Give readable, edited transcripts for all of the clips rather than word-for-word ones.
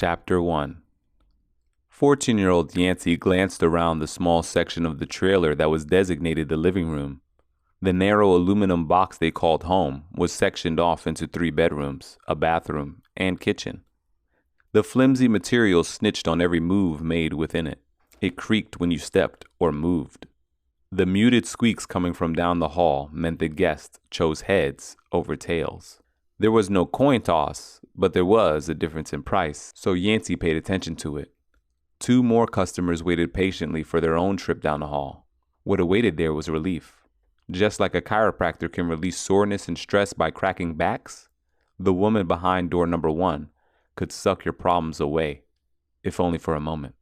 Chapter 1. 14-year-old Yancey glanced around the small section of the trailer that was designated the living room. The narrow aluminum box they called home was sectioned off into 3 bedrooms, a bathroom, and kitchen. The flimsy material snitched on every move made within it. It creaked when you stepped or moved. The muted squeaks coming from down the hall meant the guests chose heads over tails. There was no coin toss, but there was a difference in price, so Yancey paid attention to it. 2 more customers waited patiently for their own trip down the hall. What awaited there was relief. Just like a chiropractor can release soreness and stress by cracking backs, the woman behind door number 1 could suck your problems away, if only for a moment.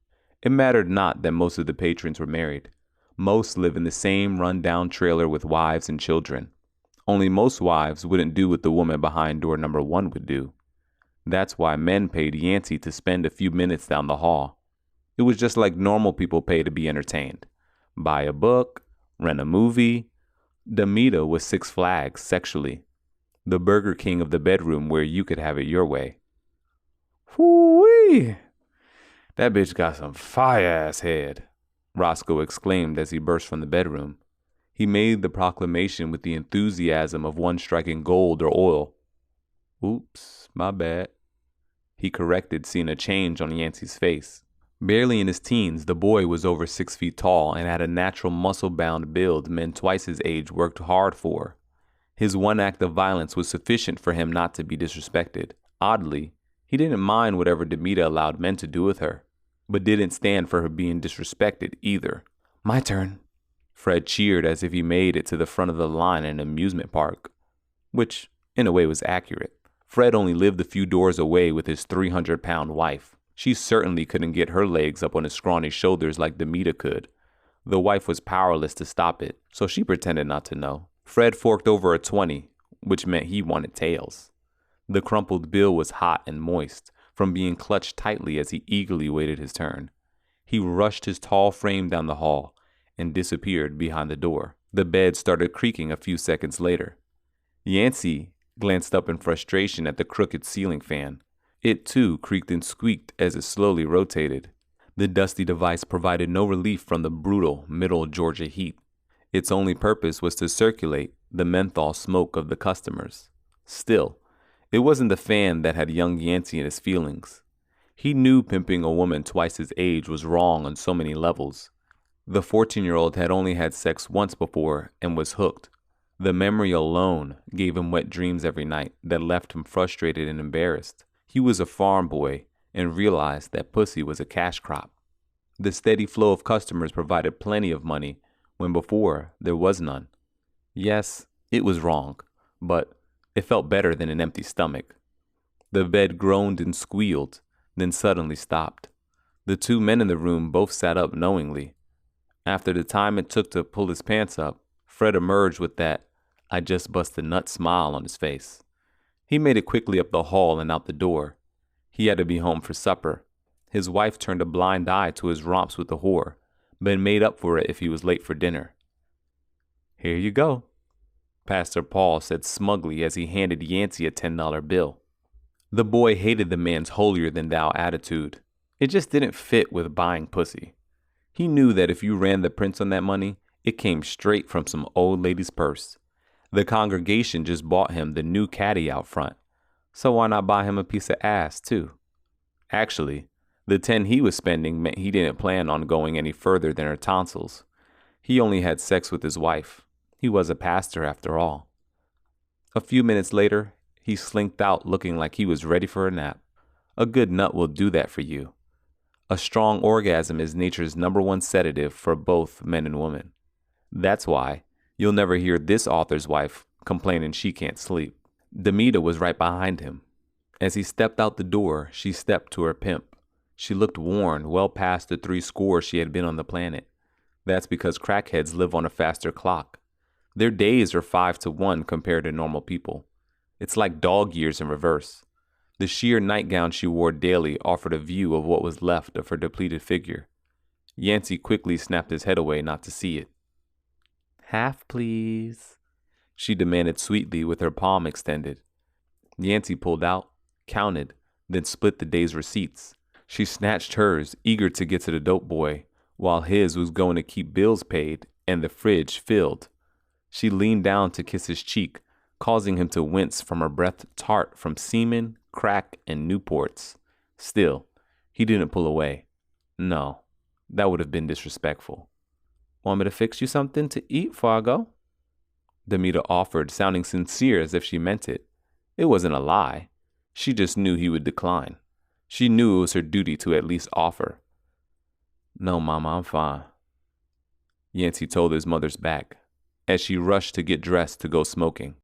It mattered not that most of the patrons were married. Most live in the same run-down trailer with wives and children. Only most wives wouldn't do what the woman behind door number 1 would do. That's why men paid Yancey to spend a few minutes down the hall. It was just like normal people pay to be entertained. Buy a book, rent a movie. Demita was Six Flags sexually. The Burger King of the bedroom where you could have it your way. Whoo-wee! That bitch got some fire-ass head, Roscoe exclaimed as he burst from the bedroom. He made the proclamation with the enthusiasm of one striking gold or oil. Oops, my bad, he corrected, seeing a change on Yancey's face. Barely in his teens, the boy was over 6 feet tall and had a natural muscle-bound build men twice his age worked hard for. His one act of violence was sufficient for him not to be disrespected. Oddly, he didn't mind whatever Demita allowed men to do with her, but didn't stand for her being disrespected either. My turn. Fred cheered as if he made it to the front of the line in an amusement park, which, in a way, was accurate. Fred only lived a few doors away with his 300-pound wife. She certainly couldn't get her legs up on his scrawny shoulders like Demita could. The wife was powerless to stop it, so she pretended not to know. Fred forked over a 20, which meant he wanted tails. The crumpled bill was hot and moist from being clutched tightly as he eagerly waited his turn. He rushed his tall frame down the hall and disappeared behind the door. The bed started creaking a few seconds later. Yancey glanced up in frustration at the crooked ceiling fan. It too creaked and squeaked as it slowly rotated. The dusty device provided no relief from the brutal middle Georgia heat. Its only purpose was to circulate the menthol smoke of the customers. Still, it wasn't the fan that had young Yancey in his feelings. He knew pimping a woman twice his age was wrong on so many levels. The 14-year-old had only had sex once before and was hooked. The memory alone gave him wet dreams every night that left him frustrated and embarrassed. He was a farm boy and realized that pussy was a cash crop. The steady flow of customers provided plenty of money when before there was none. Yes, it was wrong, but it felt better than an empty stomach. The bed groaned and squealed, then suddenly stopped. The 2 men in the room both sat up knowingly. After the time it took to pull his pants up, Fred emerged with that "I just bust a nut" smile on his face. He made it quickly up the hall and out the door. He had to be home for supper. His wife turned a blind eye to his romps with the whore, but made up for it if he was late for dinner. Here you go, Pastor Paul said smugly as he handed Yancey a $10 bill. The boy hated the man's holier-than-thou attitude. It just didn't fit with buying pussy. He knew that if you ran the prints on that money, it came straight from some old lady's purse. The congregation just bought him the new caddy out front, so why not buy him a piece of ass too? Actually, the 10 he was spending meant he didn't plan on going any further than her tonsils. He only had sex with his wife. He was a pastor after all. A few minutes later, he slinked out looking like he was ready for a nap. A good nut will do that for you. A strong orgasm is nature's #1 sedative for both men and women. That's why you'll never hear this author's wife complaining she can't sleep. Demita was right behind him. As he stepped out the door, she stepped to her pimp. She looked worn, well past the 3 scores she had been on the planet. That's because crackheads live on a faster clock. Their days are 5 to 1 compared to normal people. It's like dog years in reverse. The sheer nightgown she wore daily offered a view of what was left of her depleted figure. Yancey quickly snapped his head away not to see it. Half, please, she demanded sweetly with her palm extended. Yancey pulled out, counted, then split the day's receipts. She snatched hers, eager to get to the dope boy, while his was going to keep bills paid and the fridge filled. She leaned down to kiss his cheek, causing him to wince from her breath tart from semen, crack, and Newports. Still, he didn't pull away. No, that would have been disrespectful. Want me to fix you something to eat before I go? Demita offered, sounding sincere as if she meant it. It wasn't a lie. She just knew he would decline. She knew it was her duty to at least offer. No, Mama, I'm fine, Yancey told his mother's back, as she rushed to get dressed to go smoking.